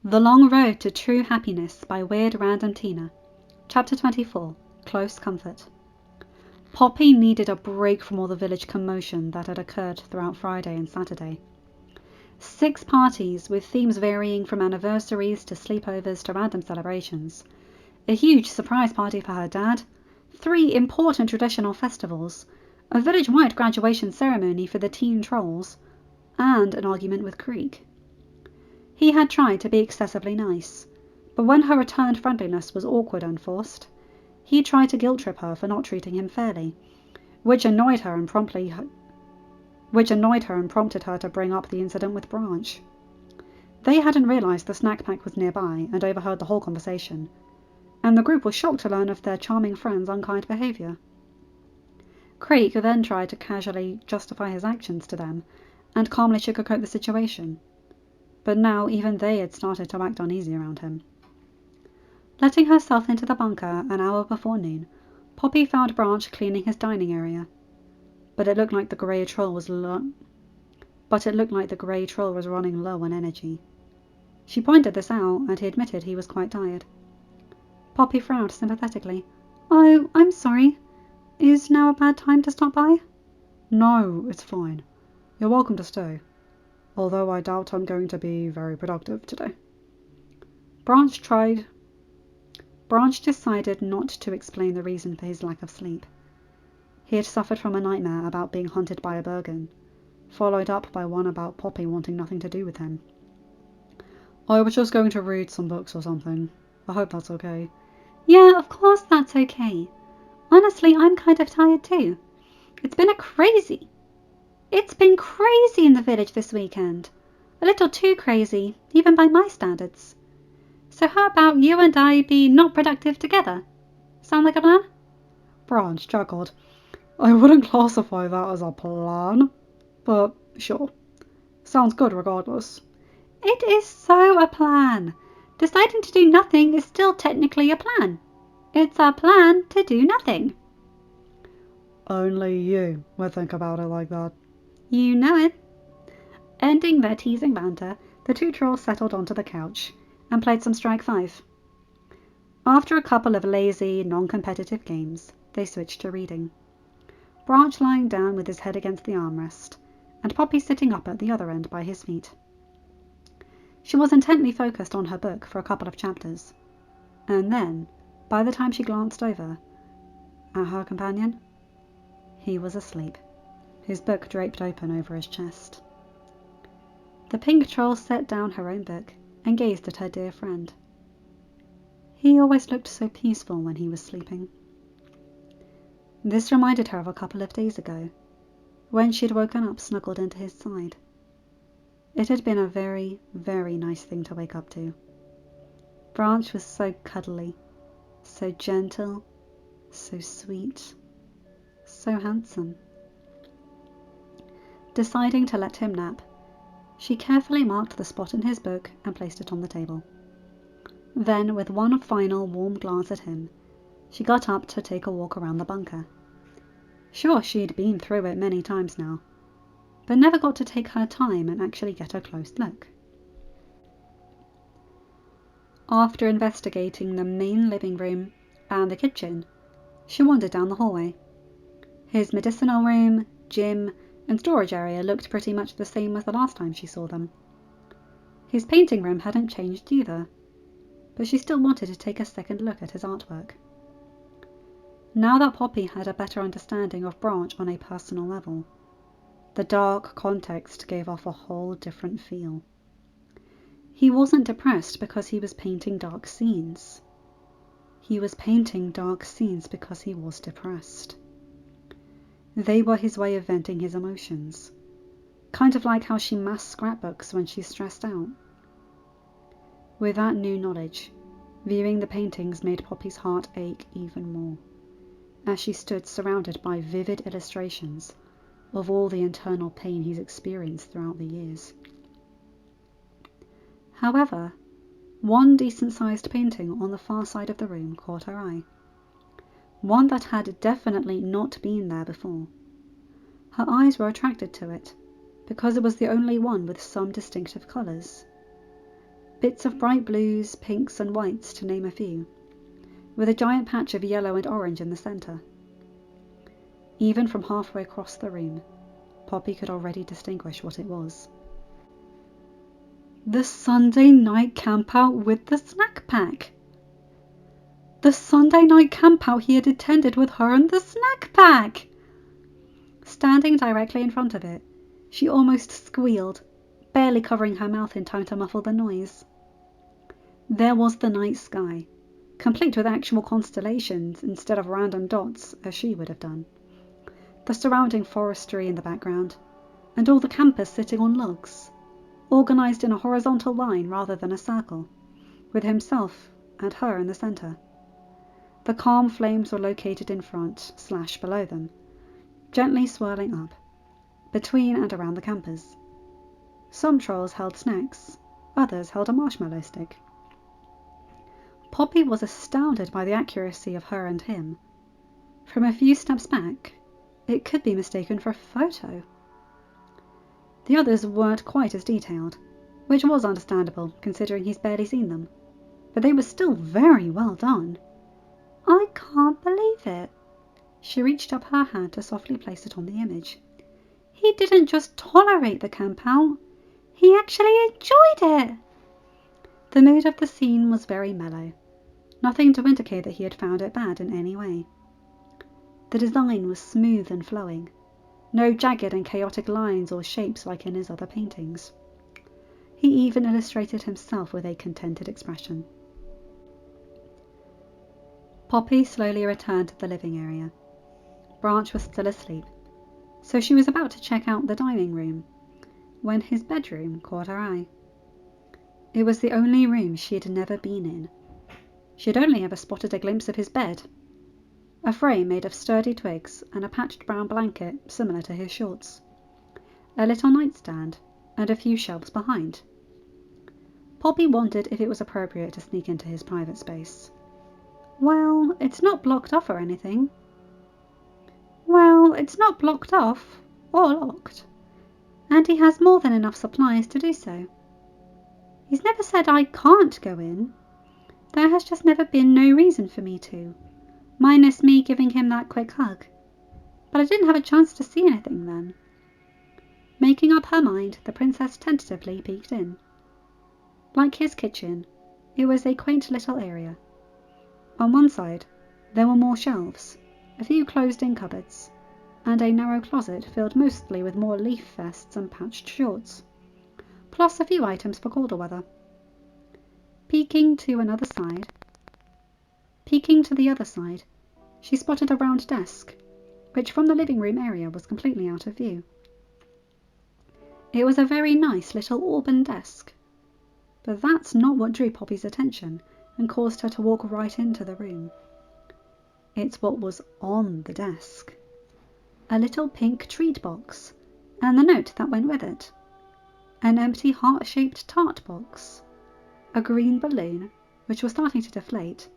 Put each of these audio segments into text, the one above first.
The Long Road to True Happiness by WierdRandomTina. Chapter 24. Close Comfort. Poppy needed a break from all the village commotion that had occurred throughout Friday and Saturday. 6 parties, with themes varying from anniversaries to sleepovers to random celebrations. A huge surprise party for her dad. 3 important traditional festivals. A village-wide graduation ceremony for the teen trolls. And an argument with Creek. He had tried to be excessively nice, but when her returned friendliness was awkward and forced, he tried to guilt-trip her for not treating him fairly, which annoyed her and prompted her to bring up the incident with Branch. They hadn't realised the snack pack was nearby and overheard the whole conversation, and the group was shocked to learn of their charming friend's unkind behaviour. Creek then tried to casually justify his actions to them and calmly sugarcoat the situation. But now even they had started to act uneasy around him. Letting herself into the bunker an hour before noon, Poppy found Branch cleaning his dining area. But it looked like the grey troll was running low on energy. She pointed this out, and he admitted he was quite tired. Poppy frowned sympathetically. "Oh, I'm sorry. Is now a bad time to stop by?" "No, it's fine. You're welcome to stay. Although I doubt I'm going to be very productive today." Branch decided not to explain the reason for his lack of sleep. He had suffered from a nightmare about being hunted by a Bergen, followed up by one about Poppy wanting nothing to do with him. "I was just going to read some books or something. I hope that's okay." "Yeah, of course that's okay. Honestly, I'm kind of tired too. It's been crazy in the village this weekend. A little too crazy, even by my standards. So how about you and I be not productive together? Sound like a plan?" Branch chuckled. "I wouldn't classify that as a plan, but sure. Sounds good regardless." "It is so a plan. Deciding to do nothing is still technically a plan. It's a plan to do nothing." "Only you would think about it like that." "You know it." Ending their teasing banter, the 2 trolls settled onto the couch and played some Strike 5. After a couple of lazy, non-competitive games, they switched to reading. Branch lying down with his head against the armrest, and Poppy sitting up at the other end by his feet. She was intently focused on her book for a couple of chapters, and then, by the time she glanced over at her companion, he was asleep, his book draped open over his chest. The pink troll set down her own book and gazed at her dear friend. He always looked so peaceful when he was sleeping. This reminded her of a couple of days ago, when she had woken up snuggled into his side. It had been a very, very nice thing to wake up to. Branch was so cuddly, so gentle, so sweet, so handsome. Deciding to let him nap, she carefully marked the spot in his book and placed it on the table. Then, with one final warm glance at him, she got up to take a walk around the bunker. Sure, she'd been through it many times now, but never got to take her time and actually get a close look. After investigating the main living room and the kitchen, she wandered down the hallway. His medicinal room, gym, and storage area looked pretty much the same as the last time she saw them. His painting room hadn't changed either, but she still wanted to take a second look at his artwork. Now that Poppy had a better understanding of Branch on a personal level, the dark context gave off a whole different feel. He wasn't depressed because he was painting dark scenes. He was painting dark scenes because he was depressed. They were his way of venting his emotions, kind of like how she massed scrapbooks when she's stressed out. With that new knowledge, viewing the paintings made Poppy's heart ache even more, as she stood surrounded by vivid illustrations of all the internal pain he's experienced throughout the years. However, one decent-sized painting on the far side of the room caught her eye. One that had definitely not been there before. Her eyes were attracted to it, because it was the only one with some distinctive colours. bits of bright blues, pinks and whites to name a few, with a giant patch of yellow and orange in the centre. Even from halfway across the room, Poppy could already distinguish what it was. The Sunday night campout with the snack pack! The Sunday night campout he had attended with her and the snack pack! Standing directly in front of it, she almost squealed, barely covering her mouth in time to muffle the noise. There was the night sky, complete with actual constellations instead of random dots as she would have done, the surrounding forestry in the background, and all the campers sitting on logs, organised in a horizontal line rather than a circle, with himself and her in the centre. The calm flames were located in front/below them, gently swirling up, between and around the campers. Some trolls held snacks, others held a marshmallow stick. Poppy was astounded by the accuracy of her and him. From a few steps back, it could be mistaken for a photo. The others weren't quite as detailed, which was understandable considering he's barely seen them, but they were still very well done. I can't believe it. She reached up her hand to softly place it on the image. He didn't just tolerate the campout, he actually enjoyed it. The mood of the scene was very mellow, nothing to indicate that he had found it bad in any way. The design was smooth and flowing, no jagged and chaotic lines or shapes like in his other paintings. He even illustrated himself with a contented expression. Poppy slowly returned to the living area. Branch was still asleep, so she was about to check out the dining room when his bedroom caught her eye. It was the only room she had never been in. She had only ever spotted a glimpse of his bed, a frame made of sturdy twigs and a patched brown blanket similar to his shorts, a little nightstand and a few shelves behind. Poppy wondered if it was appropriate to sneak into his private space. Well, it's not blocked off or anything. Well, it's not blocked off or locked, and he has more than enough supplies to do so. He's never said I can't go in. There has just never been no reason for me to, minus me giving him that quick hug. But I didn't have a chance to see anything then. Making up her mind, the princess tentatively peeked in. Like his kitchen, it was a quaint little area. On one side, there were more shelves, a few closed-in cupboards, and a narrow closet filled mostly with more leaf vests and patched shorts, plus a few items for colder weather. Peeking to the other side, she spotted a round desk, which from the living room area was completely out of view. It was a very nice little auburn desk, but that's not what drew Poppy's attention and caused her to walk right into the room. It's what was on the desk. A little pink treat box, and the note that went with it. An empty heart-shaped tart box. A green balloon, which was starting to deflate.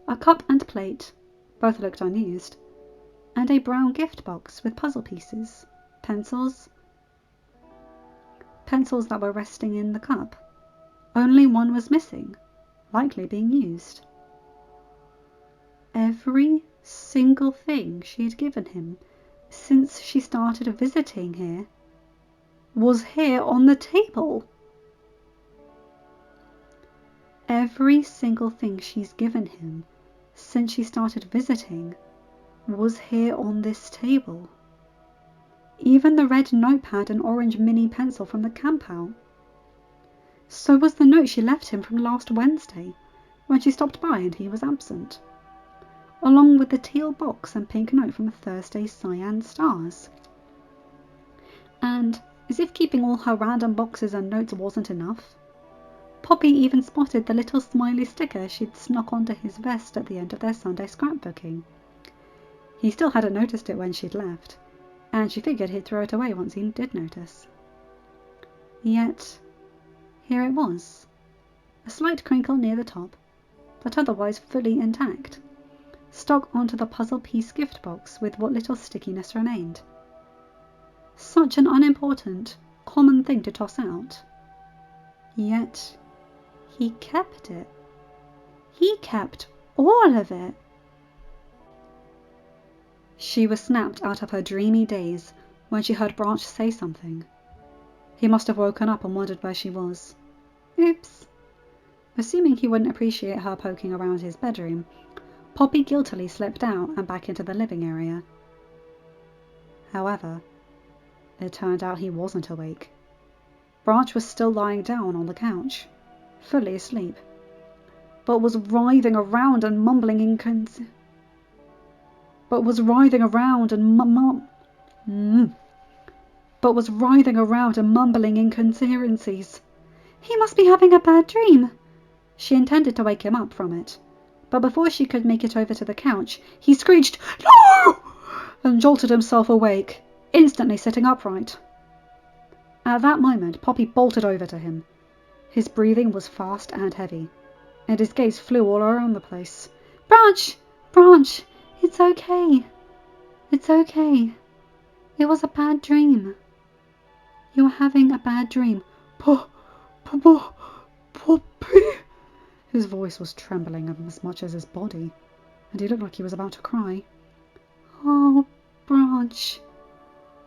A cup and plate, both looked unused. And a brown gift box with puzzle pieces, pencils that were resting in the cup. Only one was missing, likely being used. Every single thing she had given him since she started visiting here was here on the table. Every single thing she's given him since she started visiting was here on this table. Even the red notepad and orange mini pencil from the campout. So was the note she left him from last Wednesday, when she stopped by and he was absent, along with the teal box and pink note from Thursday's cyan stars. And, as if keeping all her random boxes and notes wasn't enough, Poppy even spotted the little smiley sticker she'd snuck onto his vest at the end of their Sunday scrapbooking. He still hadn't noticed it when she'd left, and she figured he'd throw it away once he did notice. Yet, here it was, a slight crinkle near the top, but otherwise fully intact, stuck onto the puzzle piece gift box with what little stickiness remained. Such an unimportant, common thing to toss out. Yet, He kept it. He kept all of it. She was snapped out of her dreamy daze when she heard Branch say something. He must have woken up and wondered where she was. Oops. Assuming he wouldn't appreciate her poking around his bedroom, Poppy guiltily slipped out and back into the living area. However, it turned out he wasn't awake. Branch was still lying down on the couch, fully asleep, but was writhing around and mumbling inconsistencies. He must be having a bad dream. She intended to wake him up from it, but before she could make it over to the couch, he screeched, "No!" and jolted himself awake, instantly sitting upright. At that moment, Poppy bolted over to him. His breathing was fast and heavy, and his gaze flew all around the place. "Branch! Branch! It's okay. It's okay. It was a bad dream. You were having a bad dream." Poppy? His voice was trembling as much as his body, and he looked like he was about to cry. "Oh, Branch.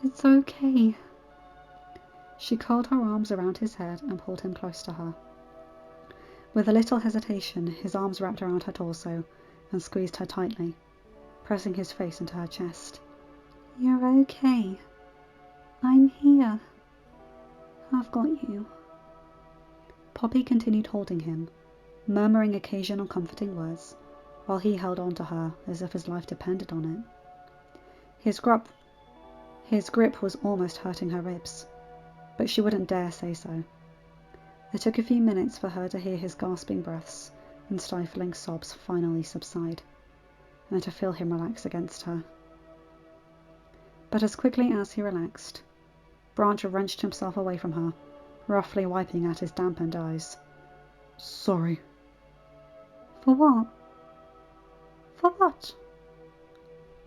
It's okay." She curled her arms around his head and pulled him close to her. With a little hesitation, his arms wrapped around her torso and squeezed her tightly, pressing his face into her chest. "You're okay. I'm here. I've got you." Poppy continued holding him, murmuring occasional comforting words, while he held on to her as if his life depended on it. His grip was almost hurting her ribs, but she wouldn't dare say so. It took a few minutes for her to hear his gasping breaths and stifling sobs finally subside, and to feel him relax against her. But as quickly as he relaxed, Branch wrenched himself away from her, roughly wiping at his dampened eyes. "Sorry." "For what? For what?"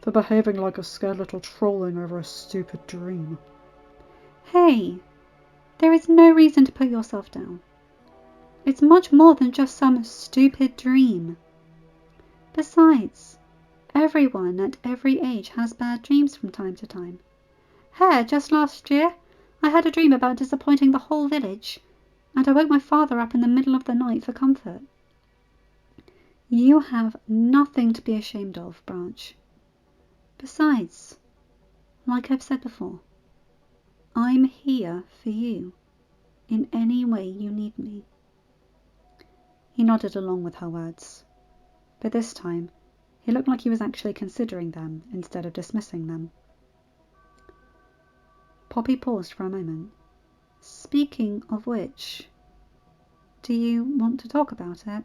"For behaving like a scared little trolling over a stupid dream." "Hey, there is no reason to put yourself down. It's much more than just some stupid dream. Besides, everyone at every age has bad dreams from time to time. Hey, just last year, I had a dream about disappointing the whole village, and I woke my father up in the middle of the night for comfort. You have nothing to be ashamed of, Branch. Besides, like I've said before, I'm here for you in any way you need me." He nodded along with her words, but this time he looked like he was actually considering them instead of dismissing them. Poppy paused for a moment. "Speaking of which, do you want to talk about it?"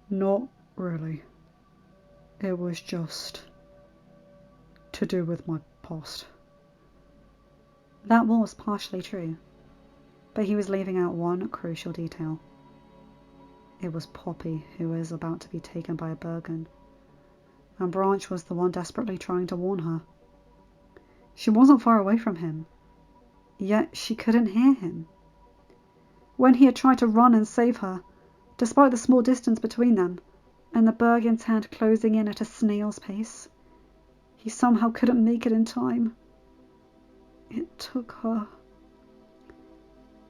"Not really. It was just to do with my past." That was partially true, but he was leaving out one crucial detail. It was Poppy who was about to be taken by a Bergen, and Branch was the one desperately trying to warn her. She wasn't far away from him, yet she couldn't hear him. When he had tried to run and save her, despite the small distance between them, and the Bergen's hand closing in at a snail's pace, he somehow couldn't make it in time. It took her.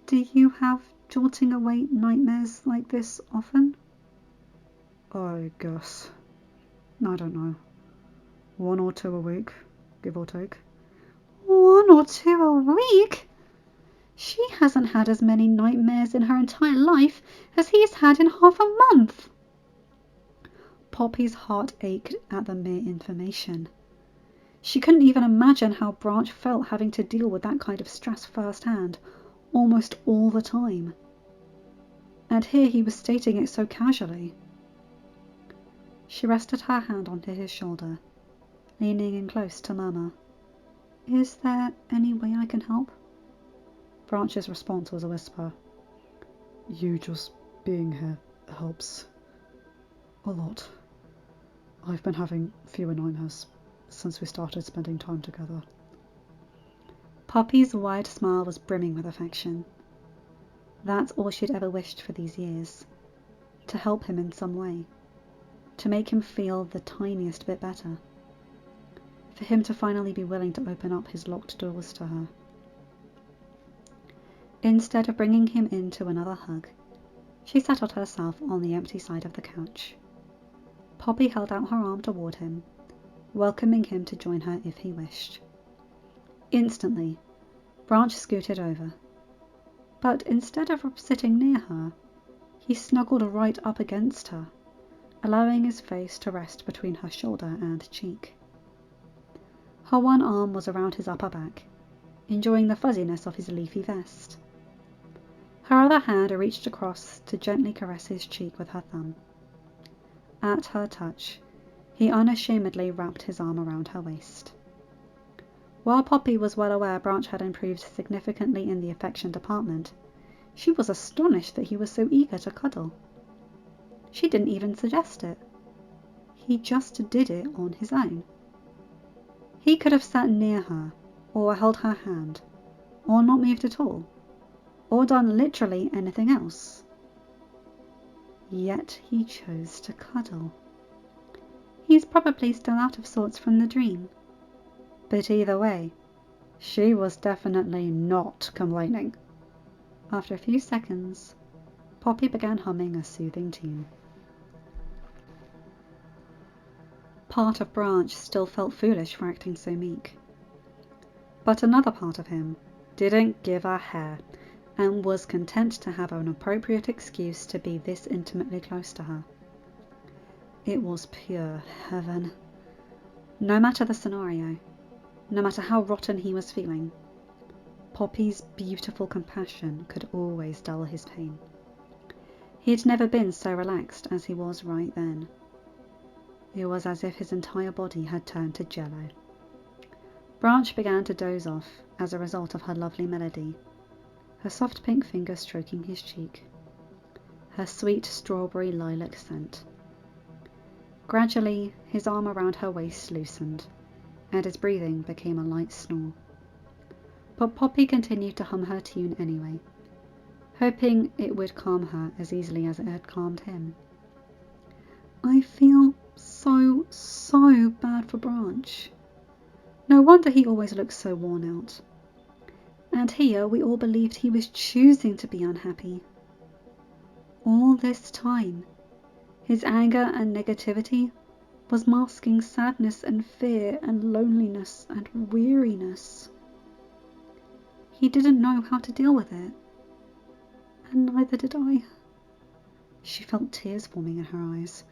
"Do you have jolting awake nightmares like this often?" "I guess. I don't know. 1 or 2 a week, give or take." 1 or 2 a week? She hasn't had as many nightmares in her entire life as he's had in half a month." Poppy's heart ached at the mere information. She couldn't even imagine how Branch felt having to deal with that kind of stress firsthand, almost all the time. And here he was stating it so casually. She rested her hand onto his shoulder, leaning in close to murmur, "Is there any way I can help?" Branch's response was a whisper. "You just being here helps a lot. I've been having fewer nightmares since we started spending time together." Poppy's wide smile was brimming with affection. That's all she'd ever wished for these years. To help him in some way. To make him feel the tiniest bit better. For him to finally be willing to open up his locked doors to her. Instead of bringing him into another hug, she settled herself on the empty side of the couch. Poppy held out her arm toward him, welcoming him to join her if he wished. Instantly, Branch scooted over, but instead of sitting near her, he snuggled right up against her, allowing his face to rest between her shoulder and cheek. Her one arm was around his upper back, enjoying the fuzziness of his leafy vest. Her other hand reached across to gently caress his cheek with her thumb. At her touch, he unashamedly wrapped his arm around her waist. While Poppy was well aware Branch had improved significantly in the affection department, she was astonished that he was so eager to cuddle. She didn't even suggest it. He just did it on his own. He could have sat near her, or held her hand, or not moved at all, or done literally anything else. Yet he chose to cuddle. He's probably still out of sorts from the dream. But either way, she was definitely not complaining. After a few seconds, Poppy began humming a soothing tune. Part of Branch still felt foolish for acting so meek. But another part of him didn't give a hair and was content to have an appropriate excuse to be this intimately close to her. It was pure heaven. No matter the scenario, no matter how rotten he was feeling, Poppy's beautiful compassion could always dull his pain. He had never been so relaxed as he was right then. It was as if his entire body had turned to jello. Branch began to doze off as a result of her lovely melody, her soft pink finger stroking his cheek, her sweet strawberry lilac scent. Gradually, his arm around her waist loosened, and his breathing became a light snore. But Poppy continued to hum her tune anyway, hoping it would calm her as easily as it had calmed him. I feel so bad for Branch. No wonder he always looks so worn out. And here we all believed he was choosing to be unhappy. All this time, his anger and negativity was masking sadness and fear and loneliness and weariness. He didn't know how to deal with it. And neither did I. She felt tears forming in her eyes.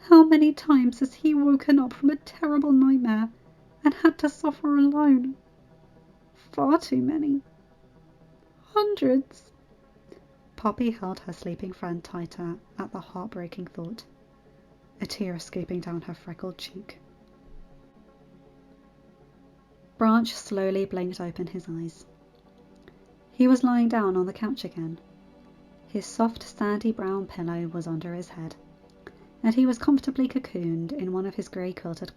How many times has he woken up from a terrible nightmare and had to suffer alone? Far too many. Hundreds. Poppy held her sleeping friend tighter at the heartbreaking thought, a tear escaping down her freckled cheek. Branch slowly blinked open his eyes. He was lying down on the couch again. His soft sandy brown pillow was under his head, and he was comfortably cocooned in one of his grey quilted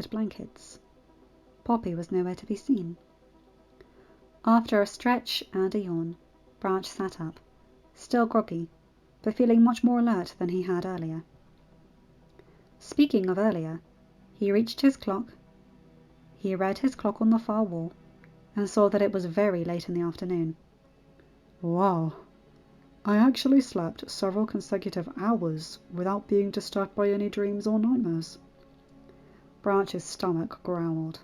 blankets. Poppy was nowhere to be seen. After a stretch and a yawn, Branch sat up, still groggy, but feeling much more alert than he had earlier. Speaking of earlier, he reached his clock. He read his clock on the far wall, and saw that it was very late in the afternoon. Wow, I actually slept several consecutive hours without being disturbed by any dreams or nightmares. Branch's stomach growled.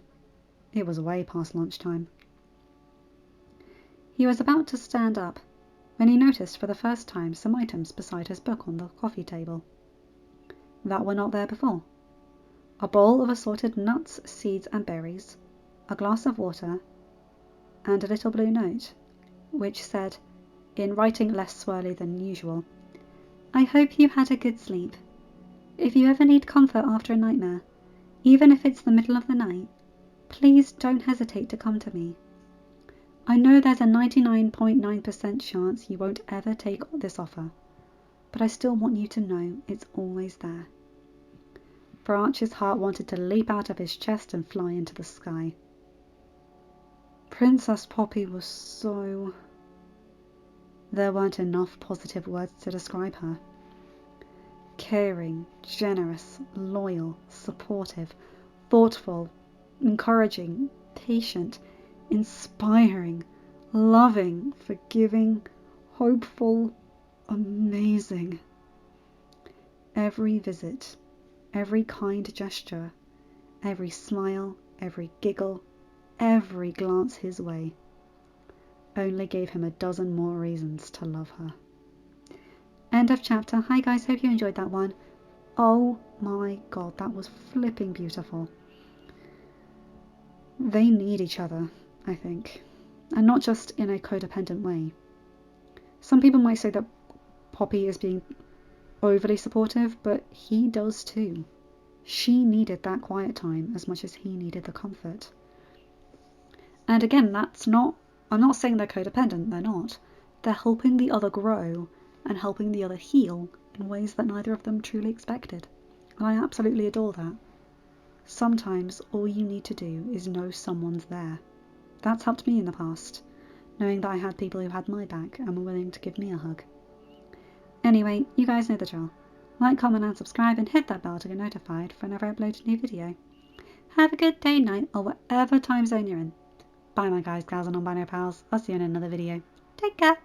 It was way past lunchtime. He was about to stand up when he noticed for the first time some items beside his book on the coffee table that were not there before. A bowl of assorted nuts, seeds and berries, a glass of water, and a little blue note, which said, in writing less swirly than usual, I hope you had a good sleep. If you ever need comfort after a nightmare, even if it's the middle of the night, please don't hesitate to come to me. I know there's a 99.9% chance you won't ever take this offer, but I still want you to know it's always there. Branch's heart wanted to leap out of his chest and fly into the sky. Princess Poppy was so... There weren't enough positive words to describe her. Caring, generous, loyal, supportive, thoughtful, encouraging, patient, inspiring, loving, forgiving, hopeful, amazing. Every visit, every kind gesture, every smile, every giggle, every glance his way only gave him a dozen more reasons to love her. End of chapter. Hi guys, hope you enjoyed that one. Oh my god, that was flipping beautiful. They need each other, I think. And not just in a codependent way. Some people might say that Poppy is being overly supportive, but he does too. She needed that quiet time as much as he needed the comfort. And again, I'm not saying they're codependent, they're not. They're helping the other grow and helping the other heal in ways that neither of them truly expected. And I absolutely adore that. Sometimes all you need to do is know someone's there. That's helped me in the past, knowing that I had people who had my back and were willing to give me a hug. Anyway, you guys know the drill. Like, comment and subscribe and hit that bell to get notified whenever I upload a new video. Have a good day, night, or whatever time zone you're in. Bye my guys, gals and non-binary pals. I'll see you in another video. Take care.